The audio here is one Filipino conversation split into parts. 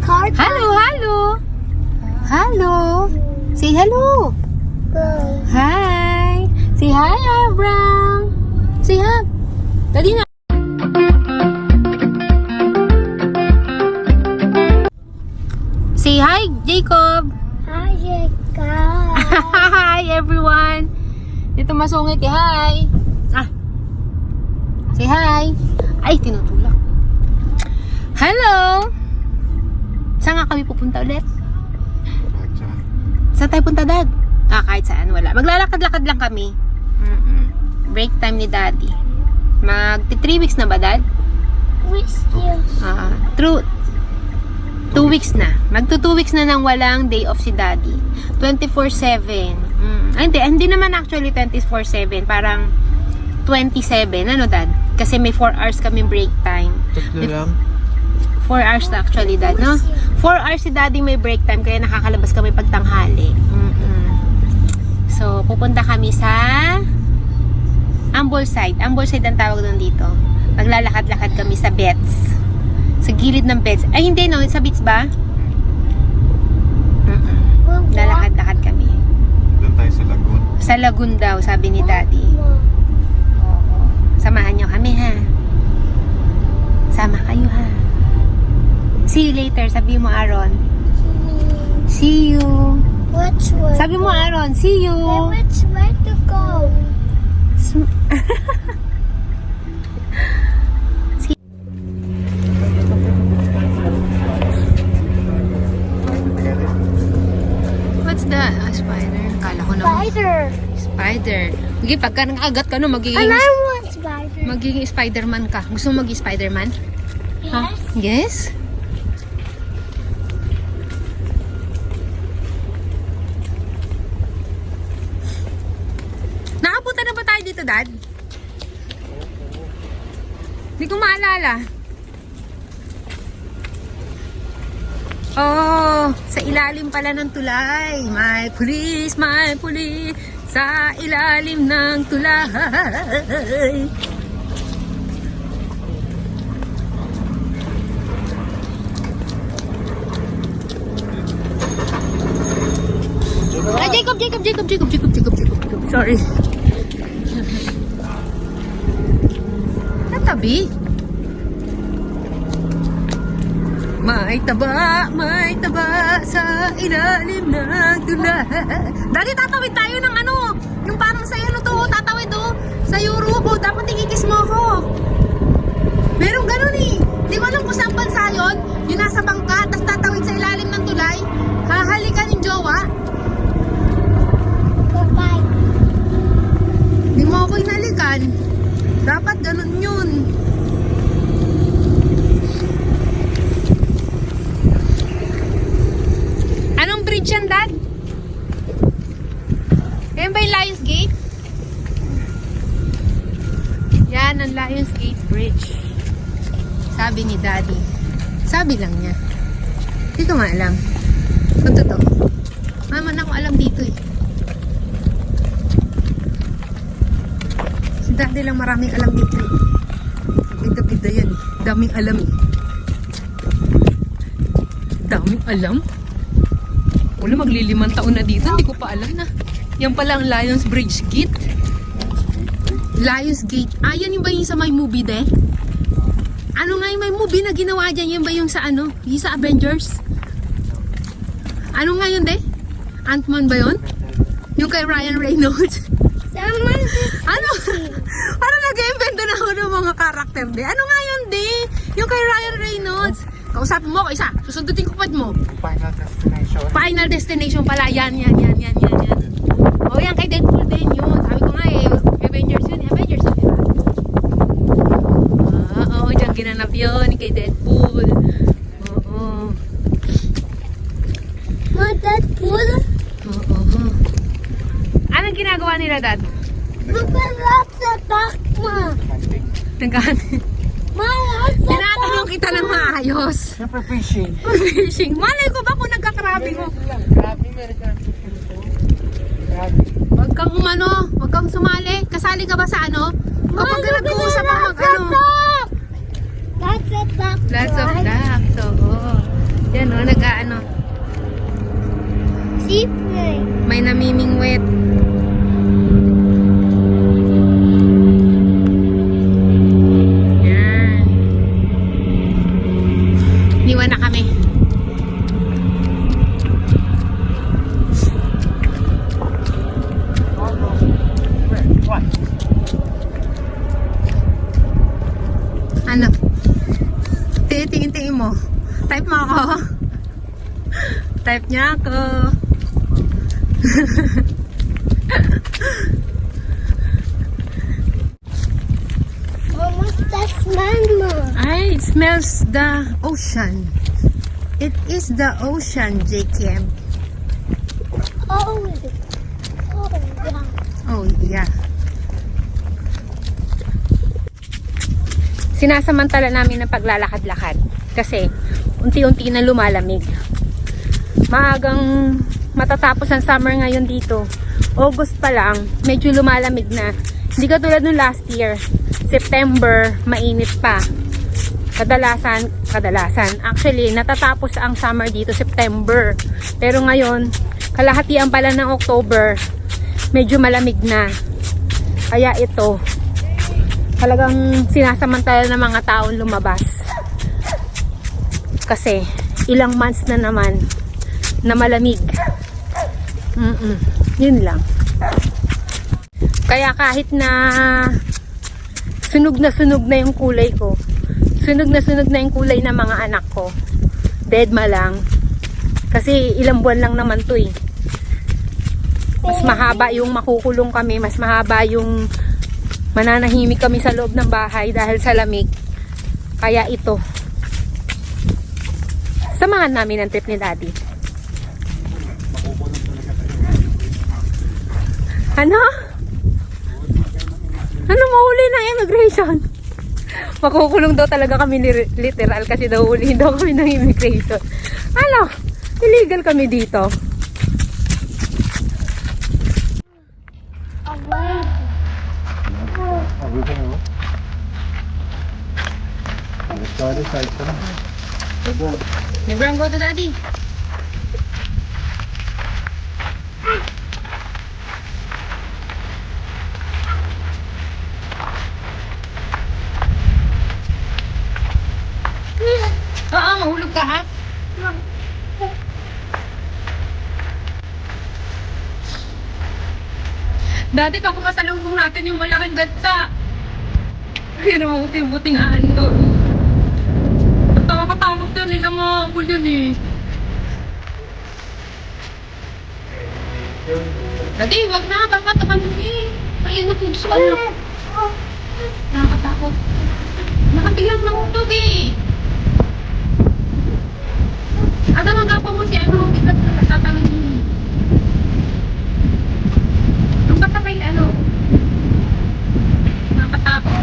car. Hello, hello. Hello. Say hello. Hi. Say hi, Abram. Say hi. Dali na. Say hi, Jacob. Hi, Jacob. Hi, everyone. Ito masungit eh. Hi. Say hi. Ay, tinutulak. Hello. Saan nga kami pupunta ulit? Saan tayo punta, Dad? Kahit saan, wala. Maglalakad-lakad lang kami. Break time ni Daddy. 3 weeks na ba, Dad? Which you? True. 2 weeks na. 2 weeks na nang walang day off si Daddy. 24/7. Hindi naman actually 24/7. Parang 27. Ano, Dad? Kasi may 4 hours kami break time. Tatlo lang. 4 hours na actually, Dad, no? 4 hours si Daddy may break time, kaya nakakalabas kami pagtanghali. So, pupunta kami sa Ambleside. Ambleside ang tawag doon dito. Maglalakad-lakad kami sa Bets. Sa gilid ng Bets. Ay, hindi, no? Sa Bets ba? Lalakad-lakad kami. Doon tayo sa Lagoon. Sa Lagoon daw, sabi ni Daddy. Oo. Samahan nyo kami, ha? Sama kayo, ha? See you later. Sabi mo, Aaron. See you. Which way? Sabi mo, Aaron. See you. Which way to go? See. What's that? Spider. Kala ko naman. Spider. Spider. Sige, pagka nakagat ka, no, And I want spider. magiging Spider-Man ka. Gusto mo maging Spider-Man? Ha? Yes? Nakapunta na ba tayo dito, Dad? Hindi ko maalala. Oh, sa ilalim pala ng tulay. May pulis, sa ilalim ng tulay. Jacob. Sorry. Natabi. May taba sa ilalim ng tulay. Dali, tatawid tayo ng ano, yung parang sa ano to, tatawid do, sa Europe, dapat ikikis mo ako. Merong ganun eh. Di ko alam kung saan bansa yun, yung nasa bangka, tapos tatawid sa ilalim ng tulay, hahalikan yung jowa. Bye. Di mo ako inalikan. Dapat ganun yun. Anong bridge yan, Dad? Yan ba yung Lions Gate? Yan ang Lions Gate Bridge. Sabi ni Daddy. Sabi lang niya. Hindi ko nga alam. Kung totoo. Maman ako alam dito eh. Si Daddy lang maraming alam dito eh. Bida-bida yan eh. Daming alam eh. Daming alam? Wala, maglilimang taon na dito. Hindi ko pa alam na. Yan pala ang Lions Bridge Gate. Lions Gate. Yan yung ba yung sa may movie de? Ano nga yung may movie na ginawa dyan? Yan ba yung sa ano? Yung sa Avengers? Ano nga yun de? Ant-Man ba yun? Yung kay Ryan Reynolds? Ano? Ano nag-invento na ako ng mga karakter de? Ano nga yun de? Yung kay Ryan Reynolds? Kausapin mo ako isa. Susundutin ko pat mo. Final Destination. Final Destination pala. Yan. O yan, kay Deadpool din yun. Sabi ko nga eh, Avengers yun. Avengers yun, diba? Oo, dyan ginanap yun kay Deadpool. Oo. Deadpool? Oo. Anong ginagawa nila, Dad? Maglalap sa takma. Hunting. Tinatanong kita ng maayos. Siyempre fishing. Fishing. Malay ko ba kung nagkakrabi ko? Grabe, meron ka fishing po. Grabe. Huwag kang umano, huwag kang sumali. Kasali ka ba sa ano? Kapag nag-uusap ka mag ano? Lots of duck. Lots of ducks. Oo. Yan o, mo? Type mo ako? Type niya ako. Mama, that's Mama. Ay, it smells the ocean. It is the ocean, Jacob. Oh, yeah. Oh, yeah. Sinasamantala namin ng paglalakad-lakad kasi unti-unti na lumalamig. Maagang matatapos ang summer ngayon dito. August pa lang, medyo lumalamig na. Hindi katulad nung last year. September, mainit pa. Kadalasan. Actually, natatapos ang summer dito September. Pero ngayon, kalahatian pala ng October, medyo malamig na. Kaya ito, talagang sinasamantala ng mga taong lumabas. Kasi, ilang months na naman na malamig. Yun lang. Kaya kahit na sunog na yung kulay ko, sunog na yung kulay ng mga anak ko, deadma lang. Kasi ilang buwan lang naman to eh. Mas mahaba yung makukulong kami, mas mahaba yung mananahimik kami sa loob ng bahay dahil sa lamig. Kaya ito, samahan namin ang trip ni Daddy. Ano? Ano mahuli ng immigration? Makukulong daw talaga kami literal kasi daw hulihin daw kami ng immigration. Ano? Illegal kami dito. Never go to Daddy. Oo, mahulog ka ha? Dati pa kumasalubong natin yung malaking gansa. Pero buting-buting ando. Tawa-katawag doon, ilang mga apple yun eh. Dati, wag na, papatakan mo eh. Ayun na puso. Nakakatakot. Nakabilang ng utog eh. Ada magapa mo si ano, bigat na natatangan yun. Ang bata may ano. Nakatakot.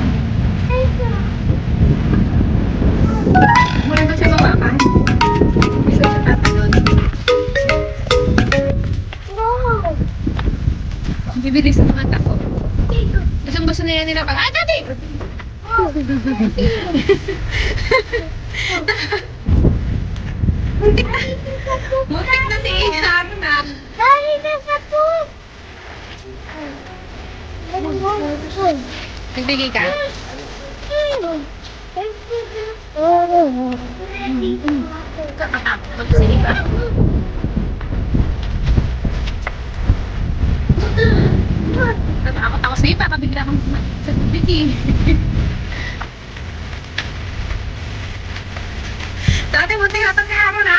Mula ba siya mabakan? Hindi siya tatanod. No. Bibilis sa mga tako. Basang-basa nila pag, Daddy! Muntik na si Isan na. Daddy, there's a pool. Nagbigay ka? Kakatakot sa iba. Natakot ako sa iba, kabigla kang sa tubig eh. Dati muntik na itong karo na.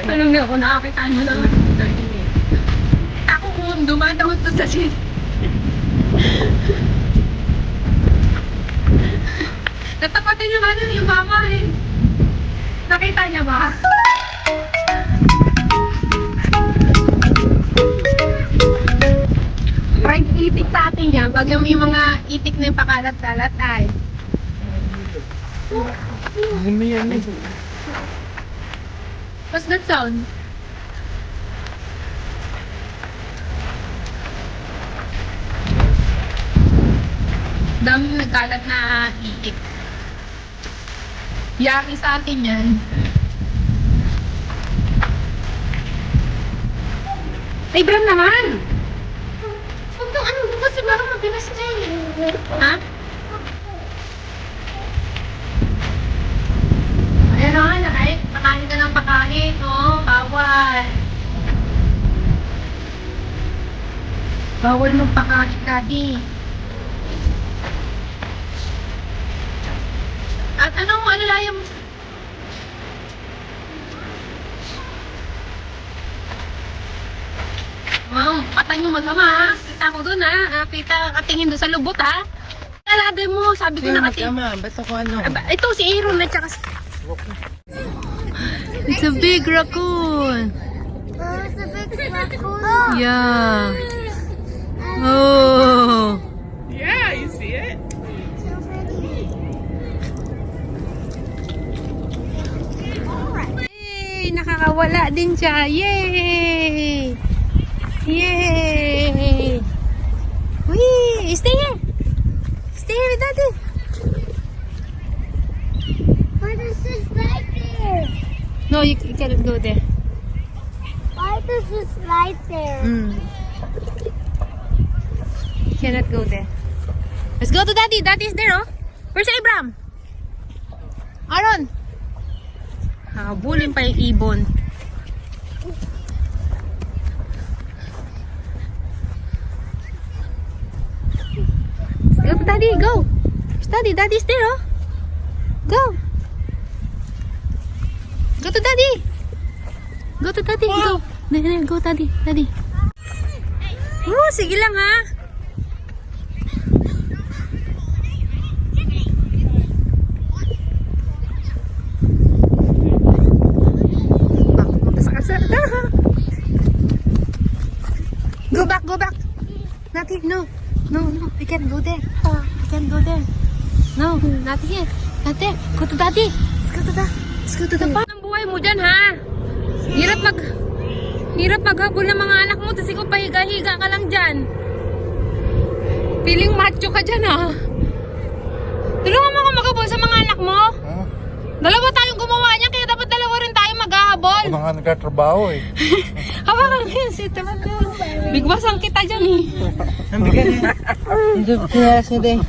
Alam niyo ako, nakakitaan mo lang. Ako kung dumadawad to sa sin. Natapatin yung ano yung mama eh. Nakita niya ba? Right itik sa atin yan. Pag yung mga itik na yung pakalat-kalat ay. Ano yan eh? What's that sound? Dami nagkalat na itik. Yaki sa atin yan. Ay, Bram naman! Huwag nang ano, kasi parang mabilis na eh. Ha? Ayan na, kahit pakain ka ng pakain, no? Bawal. Bawal magpakain, Daddy. Ano layam? Wow, patay mo mag-ama ha. Kita ko dun ha. Kita katingin doon sa lubot ha. Talagay mo, sabi ko na kasi. Ba't ako ano? Ito si Aaron at saka si... It's a big raccoon. Oh, it's a big raccoon. Yeah. Oh. Yeah, you see it? Yay! Nakakawala din siya. Yay! Yay! Wee! Stay here! Stay here with Daddy! Why does this right there? No, you cannot go there. Why does this right there? You cannot go there. Let's go to Daddy. Daddy's there, oh. Where's Abraham? Aaron! Habulin pa yung ibon. Go to Daddy, go! Daddy, Daddy's there, oh. Go! Go to Daddy! Go to Daddy, go! Go, Daddy, Daddy. Oh, sige lang, ha? Punta sa kalsada. Go back, go back. Nothing, no. No, we can't go there. We can't go there. No, not here. Not there. Go to Daddy. Let's go to the... Let's go to the park. Ang buhay mo dyan, ha? Hirap maghabol ng mga anak mo, tapos ikaw pahiga-higa ka lang dyan. Feeling macho ka dyan, ha? Tulungan mo ako maghabol sa mga anak mo. Dalawa tayong gumawa niya, kaya dapat dalawa rin tayo maghahabol. Ako nga nagkatrabaho eh. Hawakan mo yun, sita mo. Bigbasan kita dyan, eh. Ang bigat eh. Hindi ko kinalas nito eh.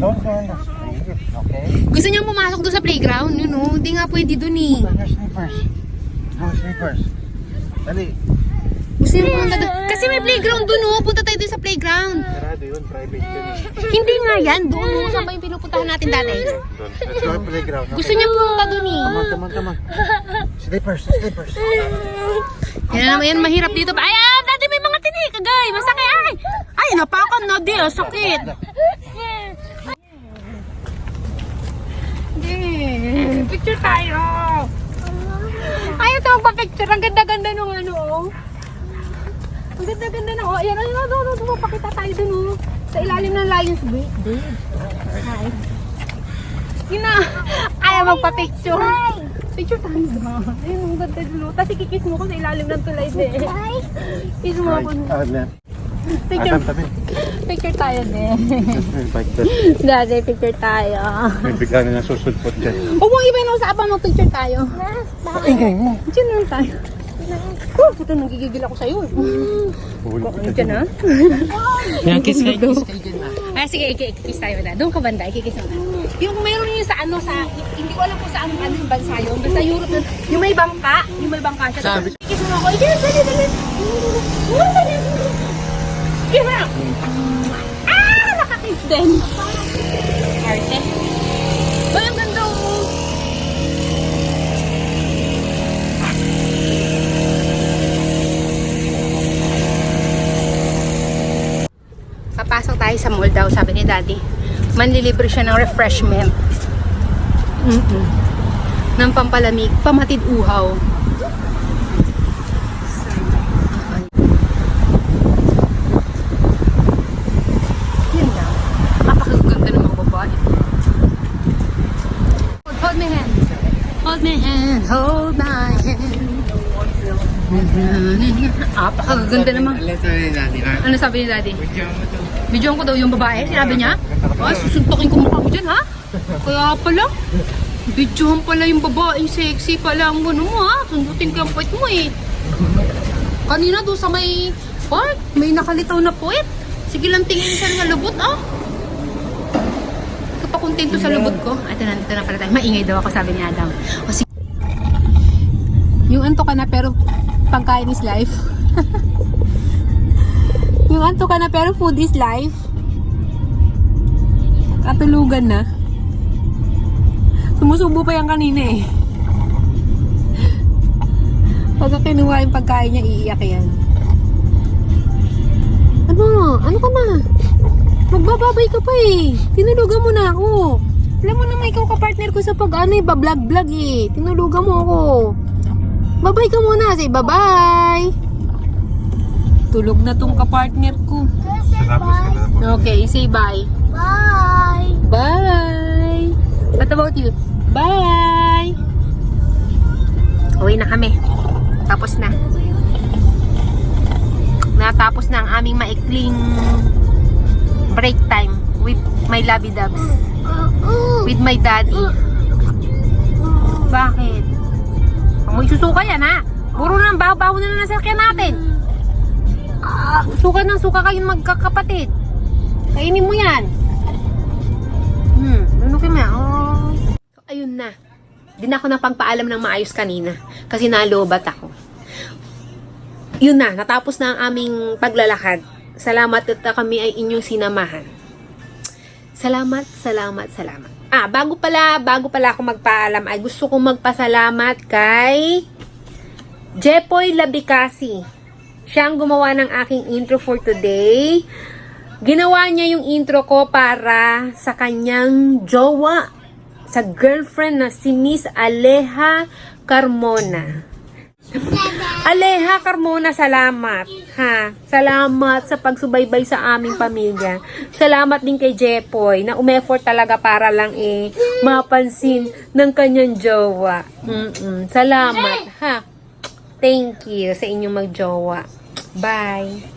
Don't hand us please, okay? Gusto niya pumasok doon sa playground, yun, oh. Hindi nga pwede doon, eh. Your slippers. Go slippers. Dali. Gusto niya pumunta doon. Kasi may playground doon, oh. Punta tayo doon sa playground. Sarado yun, private yun eh. Hindi nga yan. Doon, oh. Saan ba yung pinupuntahan natin dati? Let's go to playground. Okay? Gusto niya pumunta doon, eh. Come on. Slippers. Yan naman yan, mahirap dito. Ay, dati may mga tinik, agay. Masakit, ay. Ay, napakan na di, sakit. Picture tayo. Ayaw ito magpa-picture. Ang ganda-ganda nung ano, oh. Ang ganda-ganda na, oh. Ayan, pakita tayo dun, oh. Sa ilalim ng Lion's Gate. Hi. Yun na. Ayaw magpa-picture. Picture tayo ba? Ayun, ang ganda dun. Tapos ikikis mo ko sa ilalim ng tulay din. Kiss mo ako. Picture tayo din. Dati, picture tayo. May bigla na nasusulpot dyan. Huwag mong iba yung usapan mo, picture tayo. Ingay mo. Diyan lang tayo. Puto, nagigigil ako sa'yo. Diyan na. Yan, kiss kayo dyan na. Ay, sige, ikikis tayo na. Doon ka banda, ikikis mo na. Yung mayroon yun sa ano, sa, hindi ko alam kung saan ano yung bansa yun. Basta Europe, yung may bangka siya. Sabi. Ikikis mo ako, dali. Kira! Nakakiss din. Arte. Ay, ang ganda mo. Papasok tayo sa mall daw, sabi ni Daddy. Manlilibre siya ng refreshment. Ng pampalamig, pamatid uhaw. Yun lang. Napakaganda ng mga babae. Hold my hand. Hold my hand. Hold my hand. Napakaganda naman. Ano sabi ni Daddy? Videoan ko daw yung babae, sinabi niya. Ay, susuntokin ko mukha mo dyan, ha? Kaya pala, videoan pala yung babae, sexy pala ang ano mo, ha? Sundutin ka ang puwet mo, eh. Kanina doon sa may park, may nakalitaw na puwet. Sige lang tingin sa nga lubot, ah. Kapakontento sa lubot ko. Ito na pala tayo. Maingay daw ako, sabi ni Adam. O, sige. Yung anto ka na pero pagkain is life. Yung anto ka na pero food is life. Nakatulugan na. Sumusubo pa yan kanina eh. Pagka kinuha yung pagkain niya, iiyak yan. Ano? Ano ka na? Magbababay ka pa eh. Tinulugan mo na ako. Alam mo naman ikaw ka-partner ko sa pag-ano eh, ba-vlog-vlog eh. Tinulugan mo ako. Babay ka muna. Say bye-bye. Tulog na tong ka-partner ko. Okay, say bye. Bye. Bye! What about you? Bye! Uwi na kami. Tapos na. Natapos na ang aming maikling break time with my lovey dubs. With my daddy. Bakit? Amoy susuka yan ha? Puro na, baho-baho na lang nasakyan natin. Suka ng suka kayong magkakapatid. Kainin mo yan. Ano kaya? Oh. So, ayun na. Di na ako napagpaalam ng maayos kanina. Kasi nalobat ako. Yun na. Natapos na ang aming paglalakad. Salamat at kami ay inyong sinamahan. Salamat, salamat, salamat. Bago pala ako magpaalam ay gusto kong magpasalamat kay Jepoy Labicasi. Siya ang gumawa ng aking intro for today. Ginawa niya yung intro ko para sa kanyang jowa, sa girlfriend na si Miss Aleha Carmona. Aleha Carmona, salamat. Salamat sa pagsubaybay sa aming pamilya. Salamat din kay Jepoy na umeffort talaga para lang mapansin ng kanyang jowa. Salamat. Thank you sa inyong magjowa. Bye.